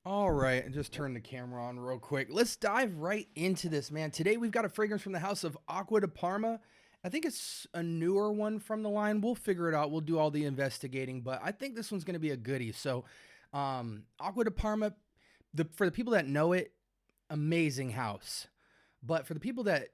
All right, and just turn the camera on real quick. Let's dive right into this, man. Today we've got a fragrance from the house of Acqua di Parma. I think it's a newer one from the line. We'll figure it out. We'll do all the investigating, but I think this one's going to be a goodie. So, Acqua di Parma, for the people that know it, amazing house. But for the people that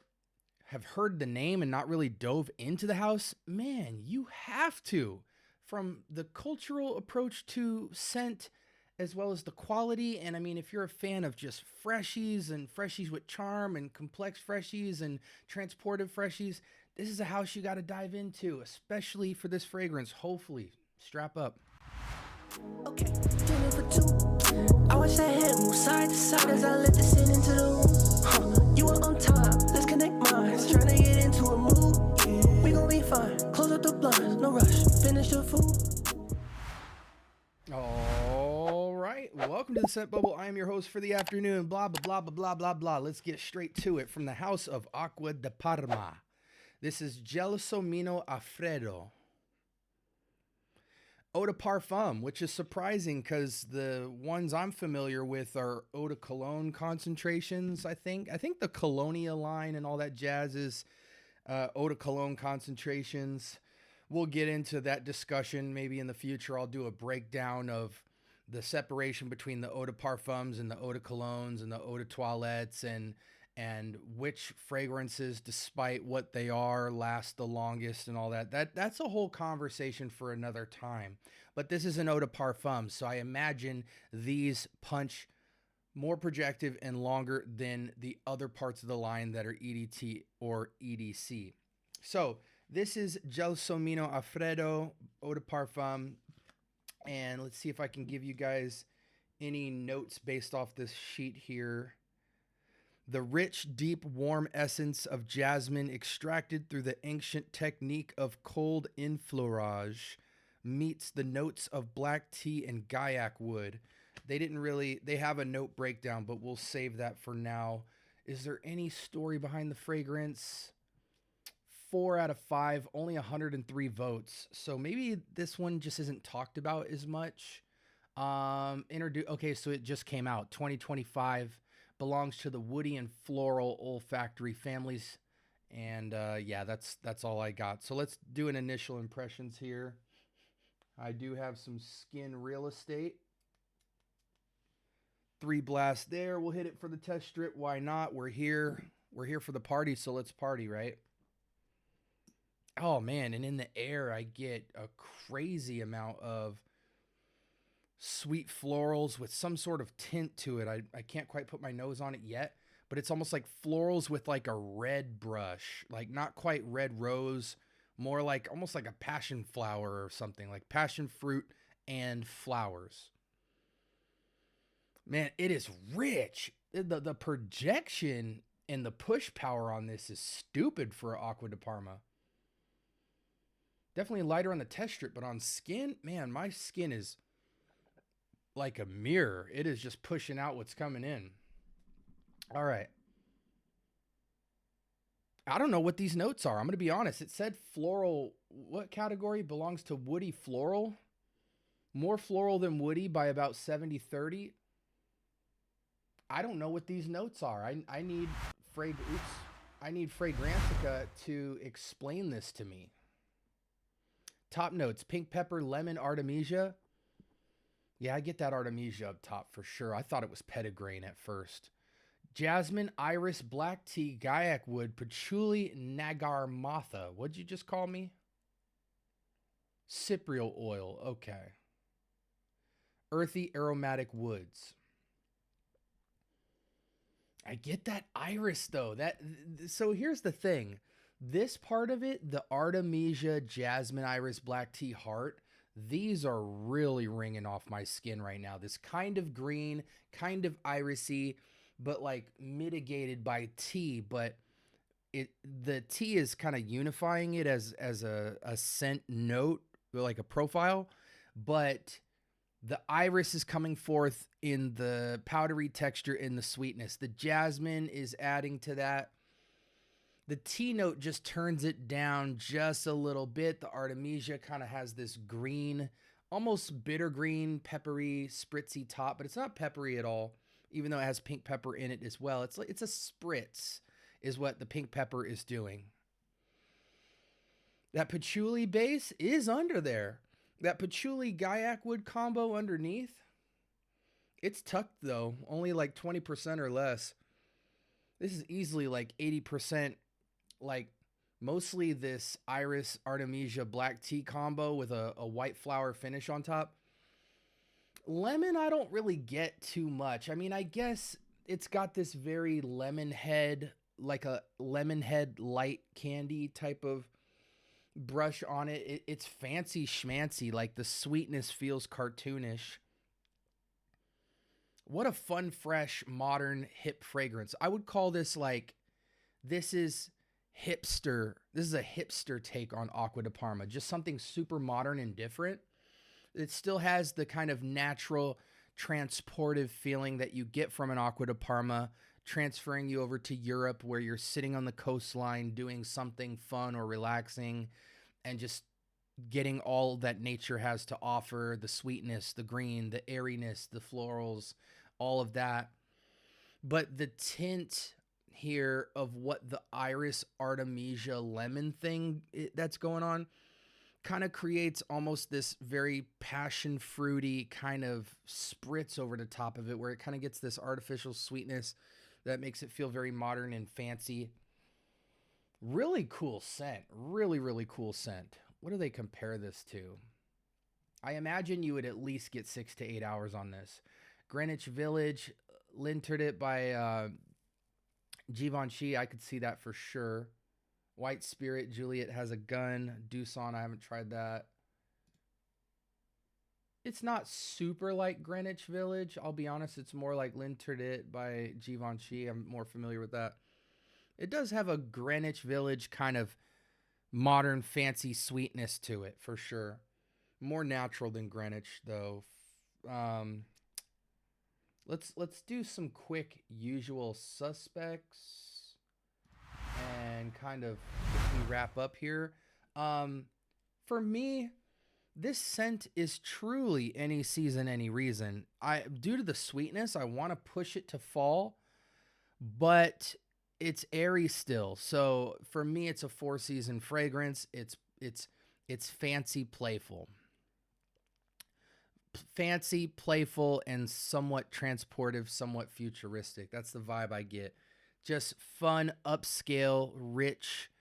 have heard the name and not really dove into the house, man, you have to. From the cultural approach to scent, as well as the quality. And I mean, if you're a fan of just freshies and freshies with charm and complex freshies and transportive freshies, this is a house you got to dive into, especially for this fragrance. Hopefully, strap up. Okay, dinner for two. I watch that head move side to side as I let this in into the room. You are on time, let's connect minds. Trying to get into a mood. We gon' be fine. Close up the blinds, no rush. Finish the food. All right, welcome to the Scent Bubble. I am your host for the afternoon. Blah blah blah blah blah blah blah. Let's get straight to it. From the house of Acqua di Parma, this is Gelsomino A Freddo. Eau de Parfum, which is surprising because the ones I'm familiar with are Eau de Cologne concentrations, I think. I think the Colonia line and all that jazz is Eau de Cologne concentrations. We'll get into that discussion maybe in the future. I'll do a breakdown of the separation between the Eau de Parfums and the Eau de Colognes and the Eau de Toilettes and which fragrances, despite what they are, last the longest and all that. That's a whole conversation for another time. But this is an eau de parfum, so I imagine these punch more projective and longer than the other parts of the line that are EDT or EDC. So this is Gelsomino A Freddo eau de parfum, and let's see if I can give you guys any notes based off this sheet here. The rich, deep, warm essence of jasmine extracted through the ancient technique of cold enfleurage meets the notes of black tea and Guaiac Wood. They have a note breakdown, but we'll save that for now. Is there any story behind the fragrance? 4 out of 5, only 103 votes. So maybe this one just isn't talked about as much. Okay, so it just came out, 2025. Belongs to the woody and floral olfactory families. And yeah, that's all I got. So let's do an initial impressions here. I do have some skin real estate. 3 blasts there. We'll hit it for the test strip. Why not? We're here. We're here for the party, so let's party, right? Oh man, and in the air I get a crazy amount of sweet florals with some sort of tint to it. I can't quite put my nose on it yet, but it's almost like florals with like a red brush, like not quite red rose, more like almost like a passion flower or something, like passion fruit and flowers. Man, it is rich. The projection and the push power on this is stupid for Acqua di Parma. Definitely lighter on the test strip, but on skin, man, my skin is like a mirror. It is just pushing out what's coming in. All right. I don't know what these notes are. I'm going to be honest. It said floral. What category belongs to woody floral? More floral than woody by about 70-30. I don't know what these notes are. I need Fragrantica to explain this to me. Top notes: pink pepper, lemon, Artemisia. Yeah, I get that Artemisia up top for sure. I thought it was petitgrain at first. Jasmine, iris, black tea, Guaiac Wood, Patchouli, Nagarmotha. What'd you just call me? Cypriol oil. Okay. Earthy, aromatic woods. I get that iris though. So here's the thing. This part of it, the Artemisia, jasmine, iris, black tea, heart, these are really ringing off my skin right now. This kind of green, kind of irisy, but like mitigated by tea. But the tea is kind of unifying it as a scent note, like a profile. But the iris is coming forth in the powdery texture and the sweetness. The jasmine is adding to that. The tea note just turns it down just a little bit. The Artemisia kind of has this green almost bitter green, peppery, spritzy top, but it's not peppery at all, even though it has pink pepper in it as well. It's a spritz is what the pink pepper is doing. That patchouli base is under there. That patchouli Guaiac Wood combo underneath. It's tucked though, only like 20% or less. This is easily like 80%, like mostly this Iris Artemisia black tea combo with a white flower finish on top. Lemon, I don't really get too much. I mean, I guess it's got this very lemon head, like a lemon head light candy type of brush on it. It's fancy schmancy, like the sweetness feels cartoonish. What a fun, fresh, modern, hip fragrance. I would call this like, this is hipster. This is a hipster take on Acqua di Parma. Just something super modern and different. It still has the kind of natural, transportive feeling that you get from an Acqua di Parma, transferring you over to Europe where you're sitting on the coastline doing something fun or relaxing and just getting all that nature has to offer, the sweetness, the green, the airiness, the florals, all of that. But the tint here of what the Iris Artemisia lemon thing that's going on kind of creates almost this very passion fruity kind of spritz over the top of it, where it kind of gets this artificial sweetness that makes it feel very modern and fancy. Really cool scent. Really, really cool scent. What do they compare this to? I imagine you would at least get 6 to 8 hours on this. Greenwich Village lintered it by Givenchy. I could see that for sure. White Spirit, Juliet has a gun. Dusson, I haven't tried that. It's not super like Greenwich Village. I'll be honest, it's more like lintered it by Givenchy. I'm more familiar with that. It does have a Greenwich Village kind of modern fancy sweetness to it for sure. More natural than Greenwich though. Let's do some quick usual suspects and kind of quickly wrap up here. For me, this scent is truly any season, any reason. Due to the sweetness, I want to push it to fall, but it's airy still. So for me, it's a 4-season fragrance. It's fancy, playful. Fancy, playful, and somewhat transportive, somewhat futuristic. That's the vibe I get. Just fun, upscale, rich,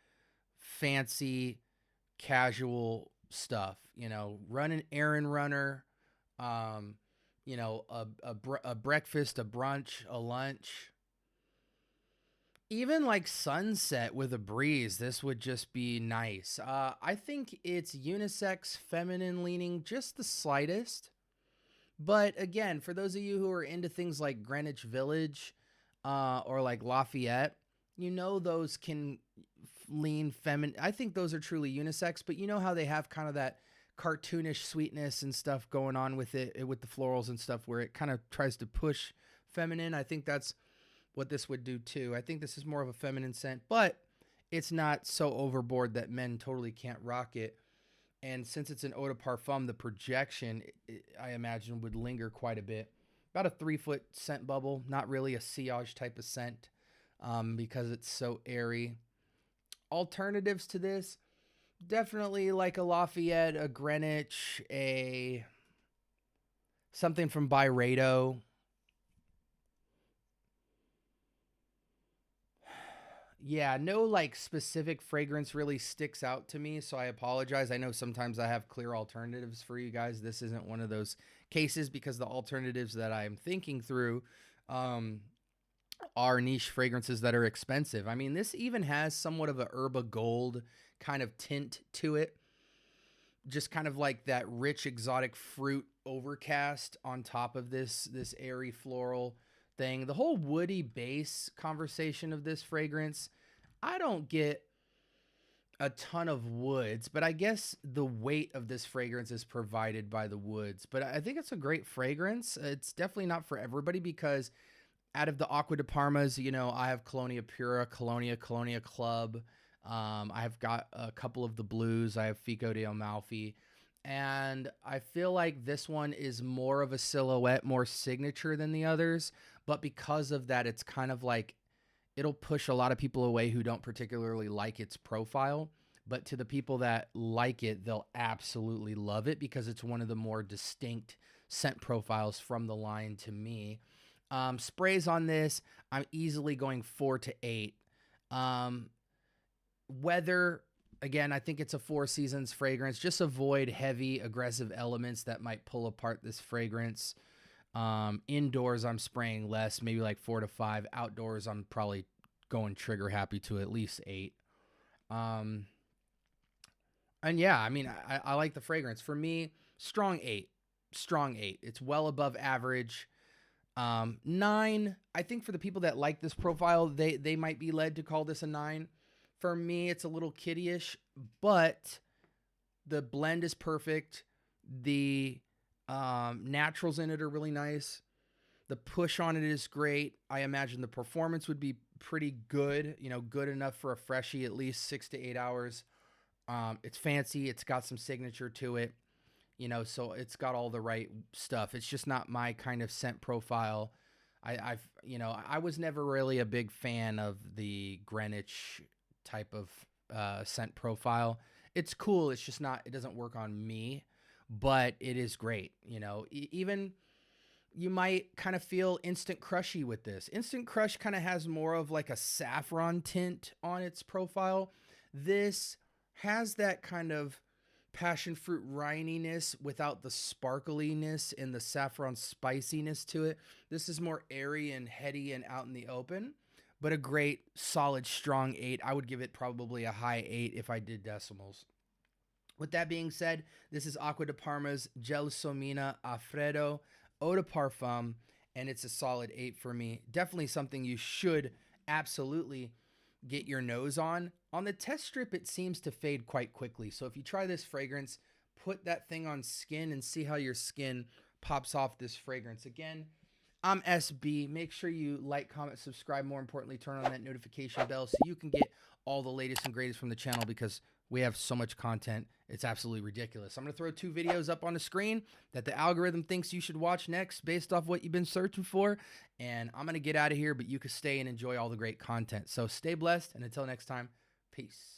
fancy, casual stuff. You know, run an errand runner, you know, a breakfast, a brunch, a lunch. Even like sunset with a breeze, this would just be nice. I think it's unisex, feminine leaning, just the slightest. But again, for those of you who are into things like Greenwich Village or like Lafayette, you know those can lean feminine. I think those are truly unisex, but you know how they have kind of that cartoonish sweetness and stuff going on with it, with the florals and stuff, where it kind of tries to push feminine. I think that's what this would do too. I think this is more of a feminine scent, but it's not so overboard that men totally can't rock it. And since it's an eau de parfum, the projection, I imagine, would linger quite a bit. About a 3-foot scent bubble, not really a sillage type of scent because it's so airy. Alternatives to this, definitely like a Lafayette, a Greenwich, something from Byredo. Yeah, no like specific fragrance really sticks out to me, so I apologize. I know sometimes I have clear alternatives for you guys. This isn't one of those cases because the alternatives that I'm thinking through are niche fragrances that are expensive. I mean, this even has somewhat of a herba gold kind of tint to it. Just kind of like that rich exotic fruit overcast on top of this airy floral thing. The whole woody base conversation of this fragrance, I don't get a ton of woods, but I guess the weight of this fragrance is provided by the woods. But I think it's a great fragrance. It's definitely not for everybody because out of the Acqua di Parmas, you know, I have Colonia Pura, Colonia Club. I have got a couple of the blues. I have Fico de Amalfi. And I feel like this one is more of a silhouette, more signature than the others. But because of that, it's kind of like it'll push a lot of people away who don't particularly like its profile. But to the people that like it, they'll absolutely love it because it's one of the more distinct scent profiles from the line to me. Sprays on this, I'm easily going 4 to 8. Weather, again, I think it's a 4 seasons fragrance. Just avoid heavy, aggressive elements that might pull apart this fragrance. Indoors, I'm spraying less, maybe like 4 to 5. Outdoors, I'm probably going trigger happy to at least 8. And yeah, I mean, I like the fragrance. For me, strong 8. Strong 8. It's well above average. 9, I think for the people that like this profile, they might be led to call this a 9. For me, it's a little kiddie-ish, but the blend is perfect. The naturals in it are really nice. The push on it is great. I imagine the performance would be pretty good, you know, good enough for a freshie, at least 6 to 8 hours. It's fancy. It's got some signature to it, you know, so it's got all the right stuff. It's just not my kind of scent profile. I was never really a big fan of the Greenwich type of scent profile. It's cool. It's just not, it doesn't work on me, but it is great. You know, even you might kind of feel Instant Crushy with this. Instant Crush kind of has more of like a saffron tint on its profile. This has that kind of passion fruit rininess without the sparkliness and the saffron spiciness to it. This is more airy and heady and out in the open, but a great, solid, strong 8. I would give it probably a high 8 if I did decimals. With that being said, this is Acqua di Parma's Gelsomino A Freddo Eau de Parfum, and it's a solid 8 for me. Definitely something you should absolutely get your nose on. On the test strip, it seems to fade quite quickly. So if you try this fragrance, put that thing on skin and see how your skin pops off this fragrance. Again, I'm SB. Make sure you like, comment, subscribe. More importantly, turn on that notification bell so you can get all the latest and greatest from the channel because we have so much content. It's absolutely ridiculous. I'm going to throw 2 videos up on the screen that the algorithm thinks you should watch next based off what you've been searching for. And I'm going to get out of here, but you can stay and enjoy all the great content. So stay blessed. And until next time, peace.